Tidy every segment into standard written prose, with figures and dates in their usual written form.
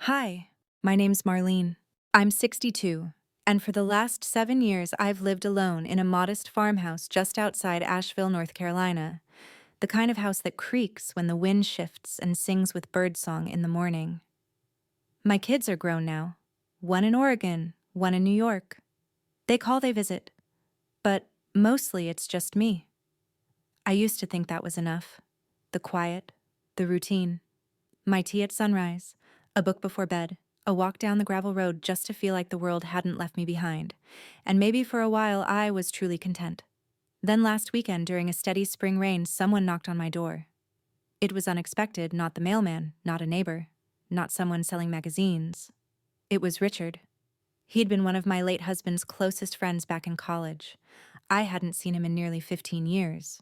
Hi, my name's Marlene. I'm 62, and for the last 7 years I've lived alone in a modest farmhouse just outside Asheville, North Carolina, the kind of house that creaks when the wind shifts and sings with birdsong in the morning. My kids are grown now, one in Oregon, one in New York. They call, they visit, but mostly it's just me. I used to think that was enough. The quiet, the routine. My tea at sunrise, a book before bed, a walk down the gravel road just to feel like the world hadn't left me behind. And maybe for a while I was truly content. Then last weekend, during a steady spring rain, someone knocked on my door. It was unexpected, not the mailman, not a neighbor, not someone selling magazines. It was Richard. He'd been one of my late husband's closest friends back in college. I hadn't seen him in nearly 15 years.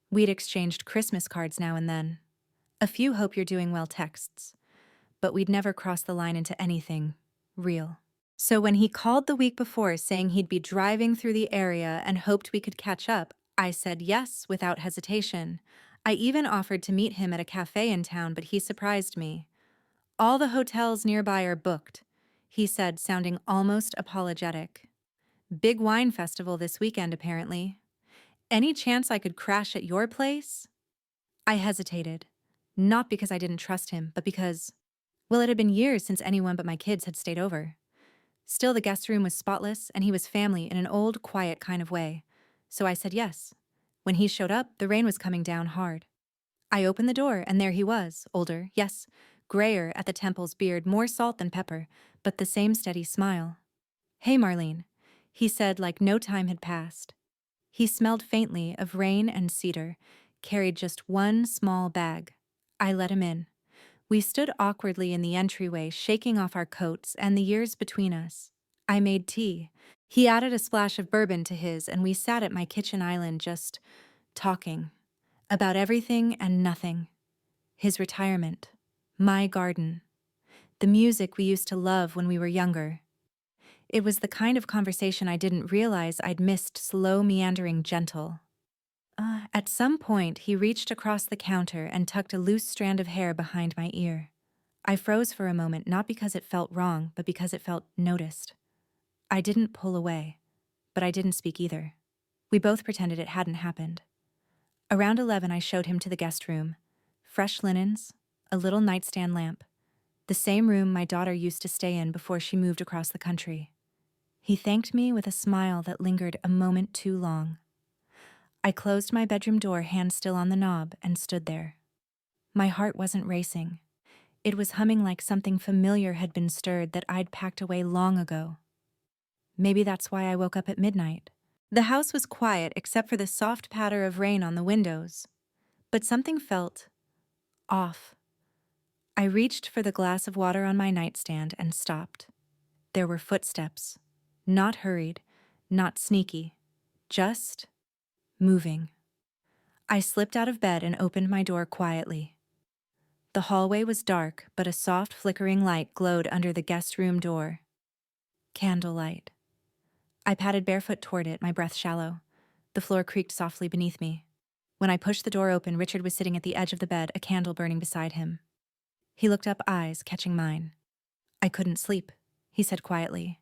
We'd exchanged Christmas cards now and then. A few hope you're doing well texts. But we'd never crossed the line into anything real. So when he called the week before saying he'd be driving through the area and hoped we could catch up, I said yes without hesitation. I even offered to meet him at a cafe in town, but he surprised me. All the hotels nearby are booked, he said, sounding almost apologetic. Big wine festival this weekend, apparently. Any chance I could crash at your place? I hesitated, not because I didn't trust him, but because, well, it had been years since anyone but my kids had stayed over. Still, the guest room was spotless, and he was family in an old, quiet kind of way. So I said yes. When he showed up, the rain was coming down hard. I opened the door, and there he was, older, yes, grayer at the temples, beard, more salt than pepper, but the same steady smile. "Hey, Marlene," he said like no time had passed. He smelled faintly of rain and cedar, carried just one small bag. I let him in. We stood awkwardly in the entryway, shaking off our coats and the years between us. I made tea. He added a splash of bourbon to his, and we sat at my kitchen island just talking about everything and nothing. His retirement, my garden, the music we used to love when we were younger. It was the kind of conversation I didn't realize I'd missed, slow, meandering, gentle. At some point, he reached across the counter and tucked a loose strand of hair behind my ear. I froze for a moment, not because it felt wrong, but because it felt noticed. I didn't pull away, but I didn't speak either. We both pretended it hadn't happened. Around 11, I showed him to the guest room. Fresh linens, a little nightstand lamp. The same room my daughter used to stay in before she moved across the country. He thanked me with a smile that lingered a moment too long. I closed my bedroom door, hand still on the knob, and stood there. My heart wasn't racing. It was humming like something familiar had been stirred that I'd packed away long ago. Maybe that's why I woke up at midnight. The house was quiet except for the soft patter of rain on the windows. But something felt off. I reached for the glass of water on my nightstand and stopped. There were footsteps. Not hurried, not sneaky, just moving. I slipped out of bed and opened my door quietly. The hallway was dark, but a soft flickering light glowed under the guest room door. Candlelight. I padded barefoot toward it, my breath shallow. The floor creaked softly beneath me. When I pushed the door open, Richard was sitting at the edge of the bed, a candle burning beside him. He looked up, eyes catching mine. "I couldn't sleep," he said quietly.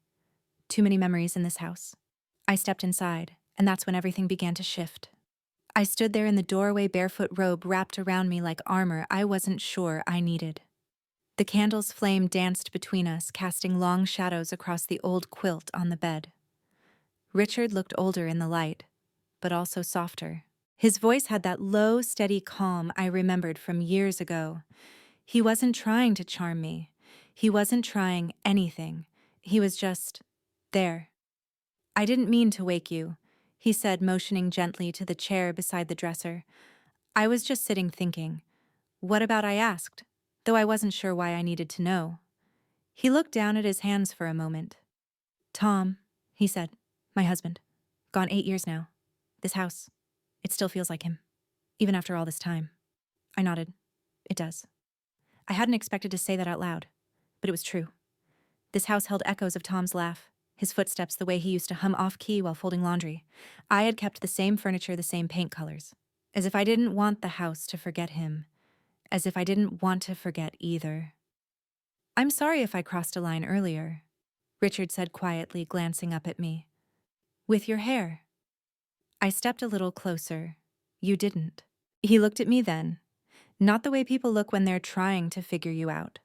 "Too many memories in this house." I stepped inside, and that's when everything began to shift. I stood there in the doorway, barefoot, robe wrapped around me like armor I wasn't sure I needed. The candle's flame danced between us, casting long shadows across the old quilt on the bed. Richard looked older in the light, but also softer. His voice had that low, steady calm I remembered from years ago. He wasn't trying to charm me. He wasn't trying anything. He was just there. "I didn't mean to wake you," he said, motioning gently to the chair beside the dresser. "I was just sitting thinking. What about I asked, though I wasn't sure why I needed to know." He looked down at his hands for a moment. "Tom," he said, "my husband. Gone 8 years now. This house, it still feels like him, even after all this time." I nodded. It does. I hadn't expected to say that out loud, but it was true. This house held echoes of Tom's laugh, his footsteps, the way he used to hum off-key while folding laundry. I had kept the same furniture, the same paint colors. As if I didn't want the house to forget him. As if I didn't want to forget either. I'm sorry if I crossed a line earlier, Richard said quietly, glancing up at me. With your hair. I stepped a little closer. You didn't. He looked at me then. Not the way people look when they're trying to figure you out.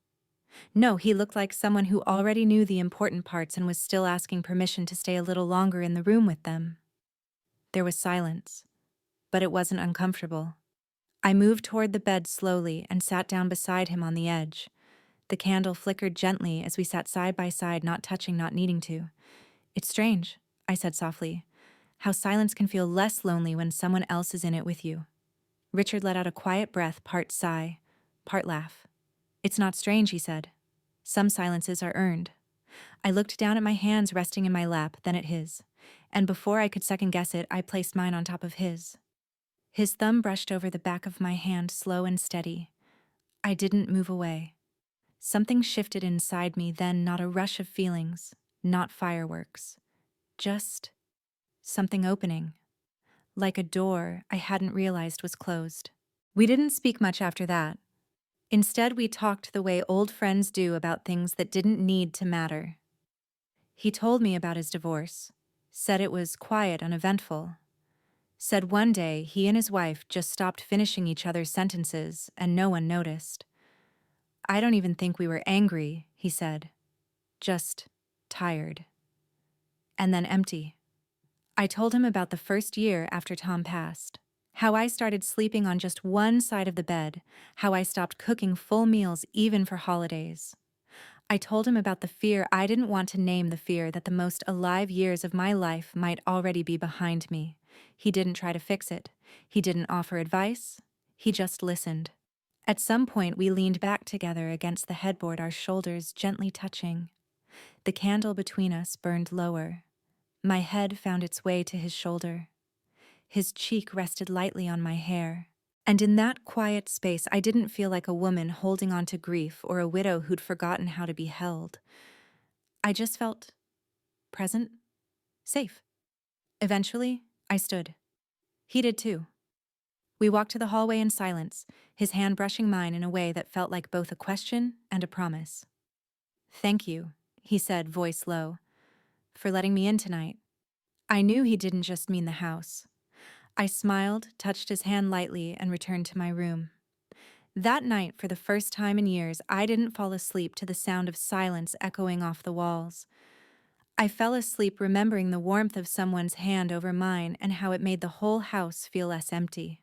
No, he looked like someone who already knew the important parts and was still asking permission to stay a little longer in the room with them. There was silence, but it wasn't uncomfortable. I moved toward the bed slowly and sat down beside him on the edge. The candle flickered gently as we sat side by side, not touching, not needing to. It's strange, I said softly, how silence can feel less lonely when someone else is in it with you. Richard let out a quiet breath, part sigh, part laugh. It's not strange, he said. Some silences are earned. I looked down at my hands resting in my lap, then at his. And before I could second guess it, I placed mine on top of his. His thumb brushed over the back of my hand, slow and steady. I didn't move away. Something shifted inside me then, not a rush of feelings, not fireworks. Just something opening. Like a door I hadn't realized was closed. We didn't speak much after that. Instead, we talked the way old friends do about things that didn't need to matter. He told me about his divorce, said it was quiet, uneventful. Said one day he and his wife just stopped finishing each other's sentences and no one noticed. I don't even think we were angry, he said. Just tired. And then empty. I told him about the first year after Tom passed. How I started sleeping on just one side of the bed. How I stopped cooking full meals even for holidays. I told him about the fear I didn't want to name, the fear that the most alive years of my life might already be behind me. He didn't try to fix it. He didn't offer advice. He just listened. At some point, we leaned back together against the headboard, our shoulders gently touching. The candle between us burned lower. My head found its way to his shoulder. His cheek rested lightly on my hair. And in that quiet space, I didn't feel like a woman holding on to grief or a widow who'd forgotten how to be held. I just felt present, safe. Eventually, I stood. He did too. We walked to the hallway in silence, his hand brushing mine in a way that felt like both a question and a promise. Thank you, he said, voice low, for letting me in tonight. I knew he didn't just mean the house. I smiled, touched his hand lightly, and returned to my room. That night, for the first time in years, I didn't fall asleep to the sound of silence echoing off the walls. I fell asleep remembering the warmth of someone's hand over mine and how it made the whole house feel less empty.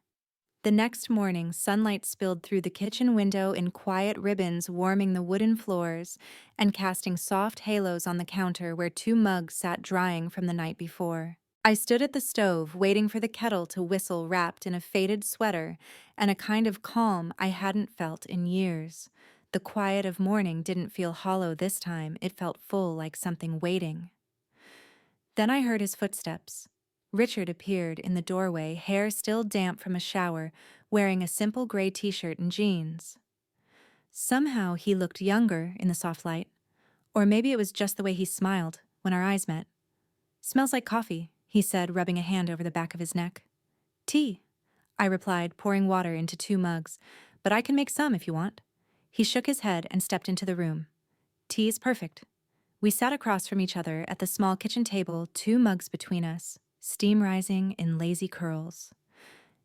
The next morning, sunlight spilled through the kitchen window in quiet ribbons, warming the wooden floors and casting soft halos on the counter where 2 mugs sat drying from the night before. I stood at the stove, waiting for the kettle to whistle, wrapped in a faded sweater and a kind of calm I hadn't felt in years. The quiet of morning didn't feel hollow this time, it felt full, like something waiting. Then I heard his footsteps. Richard appeared in the doorway, hair still damp from a shower, wearing a simple gray t-shirt and jeans. Somehow he looked younger in the soft light, or maybe it was just the way he smiled when our eyes met. Smells like coffee, he said, rubbing a hand over the back of his neck. Tea, I replied, pouring water into 2 mugs, but I can make some if you want. He shook his head and stepped into the room. Tea is perfect. We sat across from each other at the small kitchen table, 2 mugs between us, steam rising in lazy curls.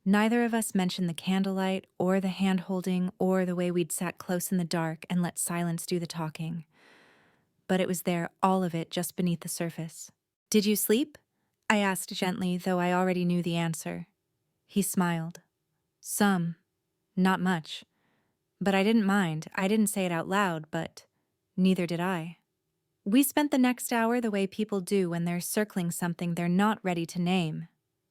Neither of us mentioned the candlelight or the hand-holding or the way we'd sat close in the dark and let silence do the talking. But it was there, all of it, just beneath the surface. Did you sleep? I asked gently, though I already knew the answer. He smiled. Some. Not much. But I didn't mind. I didn't say it out loud, but neither did I. We spent the next hour the way people do when they're circling something they're not ready to name.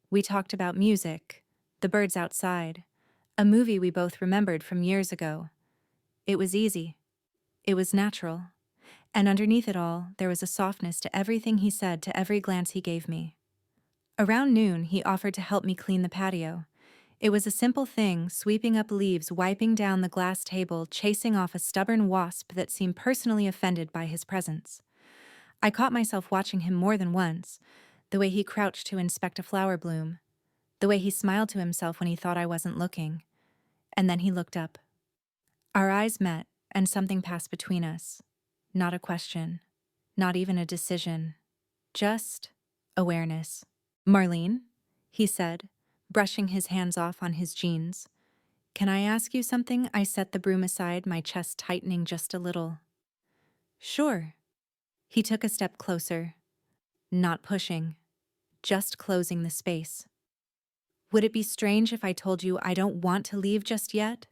We talked about music, the birds outside, a movie we both remembered from years ago. It was easy. It was natural. And underneath it all, there was a softness to everything he said, to every glance he gave me. Around noon, he offered to help me clean the patio. It was a simple thing, sweeping up leaves, wiping down the glass table, chasing off a stubborn wasp that seemed personally offended by his presence. I caught myself watching him more than once, the way he crouched to inspect a flower bloom, the way he smiled to himself when he thought I wasn't looking, and then he looked up. Our eyes met, and something passed between us. Not a question, not even a decision, just awareness. Marlene, he said, brushing his hands off on his jeans. Can I ask you something? I set the broom aside, my chest tightening just a little. Sure. He took a step closer, not pushing, just closing the space. Would it be strange if I told you I don't want to leave just yet?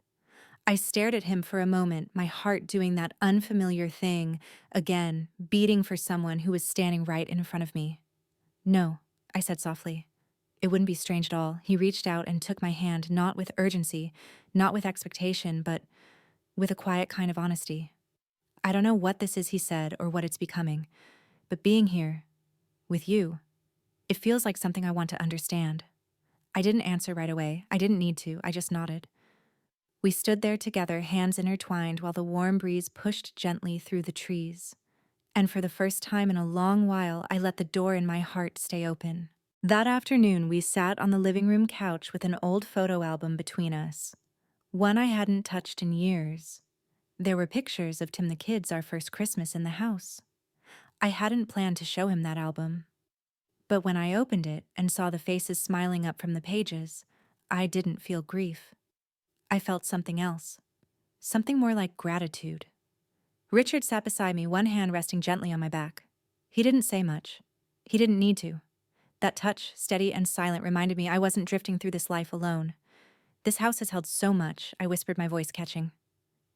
I stared at him for a moment, my heart doing that unfamiliar thing, again, beating for someone who was standing right in front of me. No, I said softly. It wouldn't be strange at all. He reached out and took my hand, not with urgency, not with expectation, but with a quiet kind of honesty. I don't know what this is, he said, or what it's becoming, but being here, with you, it feels like something I want to understand. I didn't answer right away. I didn't need to. I just nodded. We stood there together, hands intertwined, while the warm breeze pushed gently through the trees. And for the first time in a long while, I let the door in my heart stay open. That afternoon, we sat on the living room couch with an old photo album between us, one I hadn't touched in years. There were pictures of Tim the kids our first Christmas in the house. I hadn't planned to show him that album. But when I opened it and saw the faces smiling up from the pages, I didn't feel grief. I felt something else. Something more like gratitude. Richard sat beside me, one hand resting gently on my back. He didn't say much. He didn't need to. That touch, steady and silent, reminded me I wasn't drifting through this life alone. This house has held so much, I whispered, my voice catching.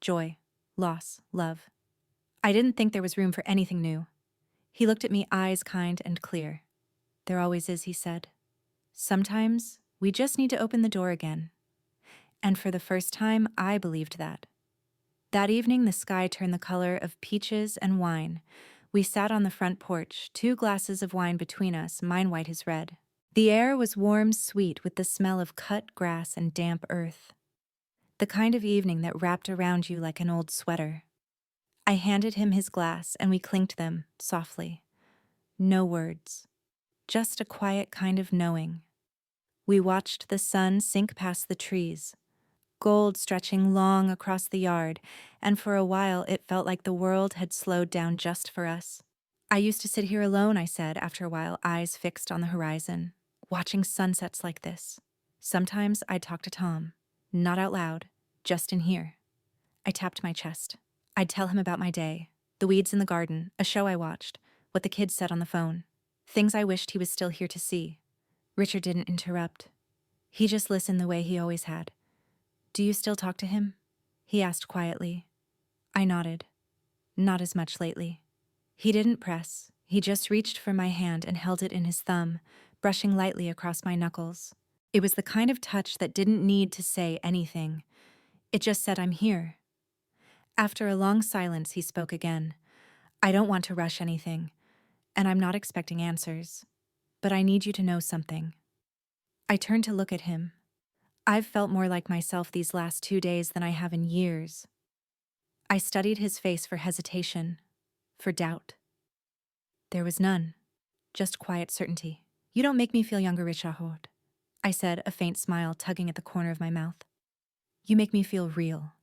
Joy, loss, love. I didn't think there was room for anything new. He looked at me, eyes kind and clear. There always is, he said. Sometimes we just need to open the door again. And for the first time, I believed that. That evening, the sky turned the color of peaches and wine. We sat on the front porch, 2 glasses of wine between us, mine white as red. The air was warm, sweet, with the smell of cut grass and damp earth. The kind of evening that wrapped around you like an old sweater. I handed him his glass, and we clinked them, softly. No words. Just a quiet kind of knowing. We watched the sun sink past the trees, gold stretching long across the yard, and for a while it felt like the world had slowed down just for us. I used to sit here alone, I said, after a while, eyes fixed on the horizon, watching sunsets like this. Sometimes I'd talk to Tom, not out loud, just in here. I tapped my chest. I'd tell him about my day, the weeds in the garden, a show I watched, what the kids said on the phone, things I wished he was still here to see. Richard didn't interrupt. He just listened the way he always had. Do you still talk to him? He asked quietly. I nodded. Not as much lately. He didn't press. He just reached for my hand and held it in his thumb, brushing lightly across my knuckles. It was the kind of touch that didn't need to say anything. It just said, I'm here. After a long silence, he spoke again. I don't want to rush anything, and I'm not expecting answers, but I need you to know something. I turned to look at him. I've felt more like myself these last 2 days than I have in years. I studied his face for hesitation, for doubt. There was none, just quiet certainty. You don't make me feel younger, Richard, I said, a faint smile tugging at the corner of my mouth. You make me feel real.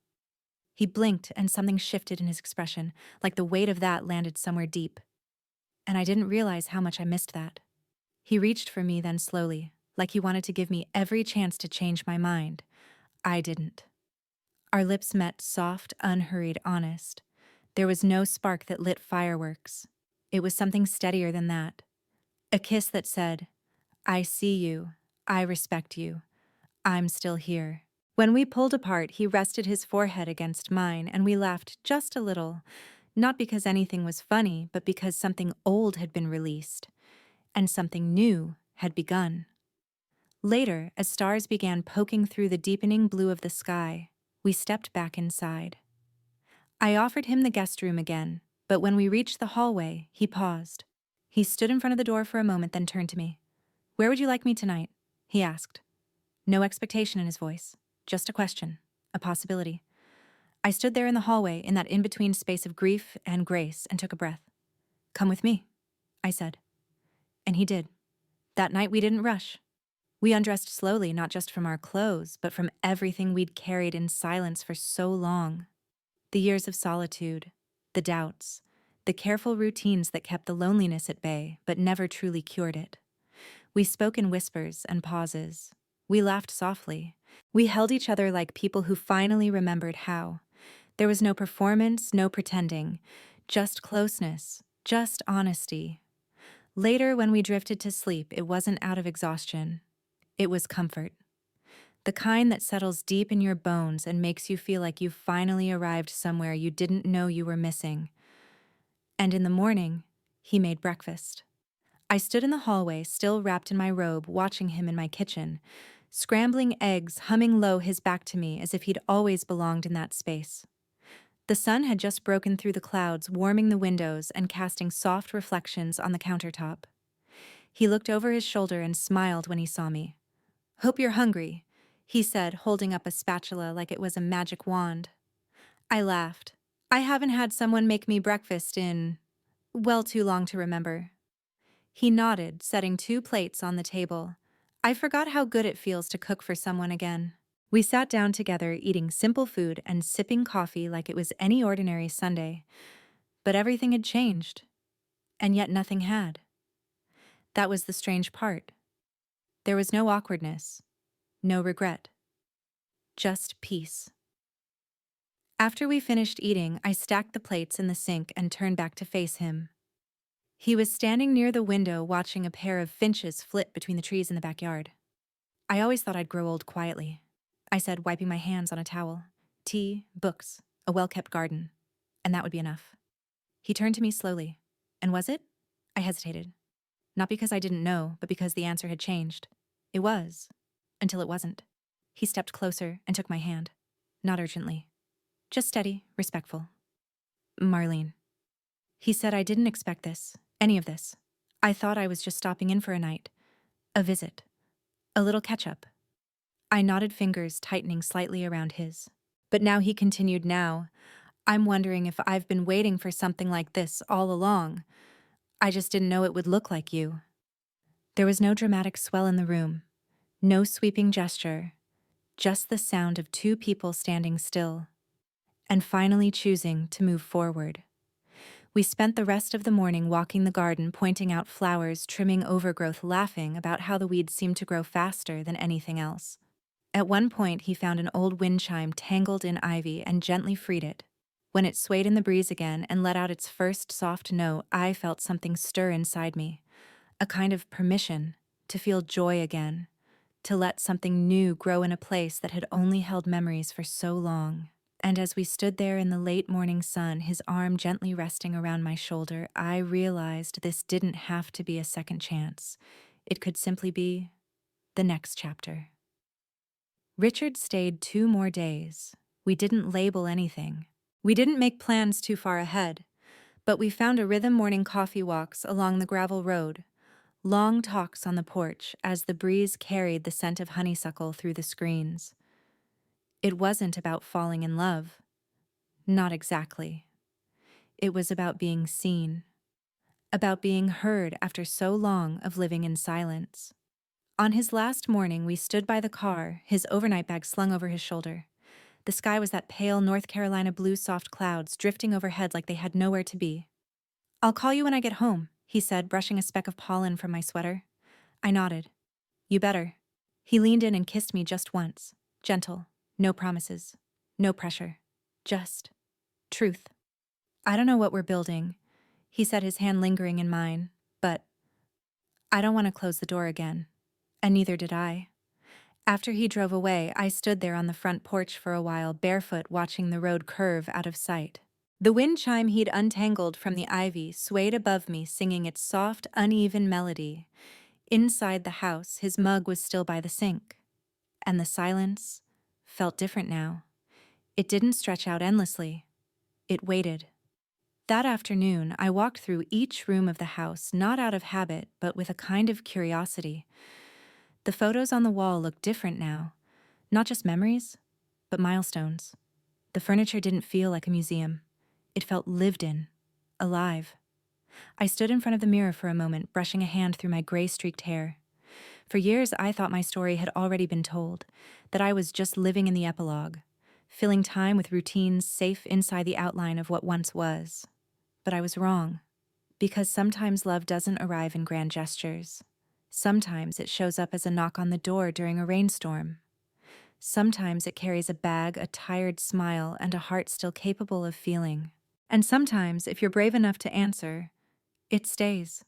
He blinked and something shifted in his expression, like the weight of that landed somewhere deep. And I didn't realize how much I missed that. He reached for me then slowly, like he wanted to give me every chance to change my mind. I didn't. Our lips met, soft, unhurried, honest. There was no spark that lit fireworks. It was something steadier than that. A kiss that said, I see you, I respect you, I'm still here. When we pulled apart, he rested his forehead against mine, and we laughed just a little, not because anything was funny, but because something old had been released, and something new had begun. Later, as stars began poking through the deepening blue of the sky, we stepped back inside. I offered him the guest room again, but when we reached the hallway, he paused. He stood in front of the door for a moment, then turned to me. Where would you like me tonight? He asked. No expectation in his voice, just a question, a possibility. I stood there in the hallway, in that in-between space of grief and grace, and took a breath. Come with me, I said. And he did. That night we didn't rush. We undressed slowly, not just from our clothes, but from everything we'd carried in silence for so long. The years of solitude, the doubts, the careful routines that kept the loneliness at bay but never truly cured it. We spoke in whispers and pauses. We laughed softly. We held each other like people who finally remembered how. There was no performance, no pretending, just closeness, just honesty. Later, when we drifted to sleep, it wasn't out of exhaustion. It was comfort. The kind that settles deep in your bones and makes you feel like you've finally arrived somewhere you didn't know you were missing. And in the morning, he made breakfast. I stood in the hallway, still wrapped in my robe, watching him in my kitchen, scrambling eggs, humming low his back to me as if he'd always belonged in that space. The sun had just broken through the clouds, warming the windows and casting soft reflections on the countertop. He looked over his shoulder and smiled when he saw me. "Hope you're hungry," he said, holding up a spatula like it was a magic wand. I laughed. I haven't had someone make me breakfast in, well, too long to remember. He nodded, setting 2 plates on the table. I forgot how good it feels to cook for someone again. We sat down together, eating simple food and sipping coffee like it was any ordinary Sunday. But everything had changed, and yet nothing had. That was the strange part. There was no awkwardness, no regret, just peace. After we finished eating, I stacked the plates in the sink and turned back to face him. He was standing near the window watching a pair of finches flit between the trees in the backyard. "I always thought I'd grow old quietly," I said, wiping my hands on a towel. "Tea, books, a well-kept garden, and that would be enough." He turned to me slowly. "And was it?" I hesitated. Not because I didn't know, but because the answer had changed. It was, until it wasn't. He stepped closer and took my hand. Not urgently. Just steady, respectful. "Marlene." He said, "I didn't expect this, any of this. I thought I was just stopping in for a night. A visit. A little catch-up." I nodded, fingers tightening slightly around his. But now he continued now. "I'm wondering if I've been waiting for something like this all along. I just didn't know it would look like you." There was no dramatic swell in the room. No sweeping gesture. Just the sound of 2 people standing still. And finally choosing to move forward. We spent the rest of the morning walking the garden, pointing out flowers, trimming overgrowth, laughing about how the weeds seemed to grow faster than anything else. At one point, he found an old wind chime tangled in ivy and gently freed it. When it swayed in the breeze again and let out its first soft note, I felt something stir inside me. A kind of permission to feel joy again, to let something new grow in a place that had only held memories for so long. And as we stood there in the late morning sun, his arm gently resting around my shoulder, I realized this didn't have to be a second chance. It could simply be the next chapter. Richard stayed 2 more days. We didn't label anything. We didn't make plans too far ahead, but we found a rhythm: morning coffee walks along the gravel road, long talks on the porch as the breeze carried the scent of honeysuckle through the screens. It wasn't about falling in love. Not exactly. It was about being seen, about being heard after so long of living in silence. On his last morning, we stood by the car, his overnight bag slung over his shoulder. The sky was that pale North Carolina blue, soft clouds drifting overhead like they had nowhere to be. "I'll call you when I get home," he said, brushing a speck of pollen from my sweater. I nodded. "You better." He leaned in and kissed me just once. Gentle. No promises. No pressure. Just truth. "I don't know what we're building," he said, his hand lingering in mine, "but I don't want to close the door again." And neither did I. After he drove away, I stood there on the front porch for a while, barefoot, watching the road curve out of sight. The wind chime he'd untangled from the ivy swayed above me, singing its soft, uneven melody. Inside the house, his mug was still by the sink. And the silence felt different now. It didn't stretch out endlessly. It waited. That afternoon, I walked through each room of the house, not out of habit, but with a kind of curiosity. The photos on the wall looked different now. Not just memories, but milestones. The furniture didn't feel like a museum. It felt lived in, alive. I stood in front of the mirror for a moment, brushing a hand through my gray-streaked hair. For years, I thought my story had already been told, that I was just living in the epilogue. filling time with routines safe inside the outline of what once was. But I was wrong, because sometimes love doesn't arrive in grand gestures. Sometimes it shows up as a knock on the door during a rainstorm. Sometimes it carries a bag, a tired smile, and a heart still capable of feeling. And sometimes, if you're brave enough to answer, it stays.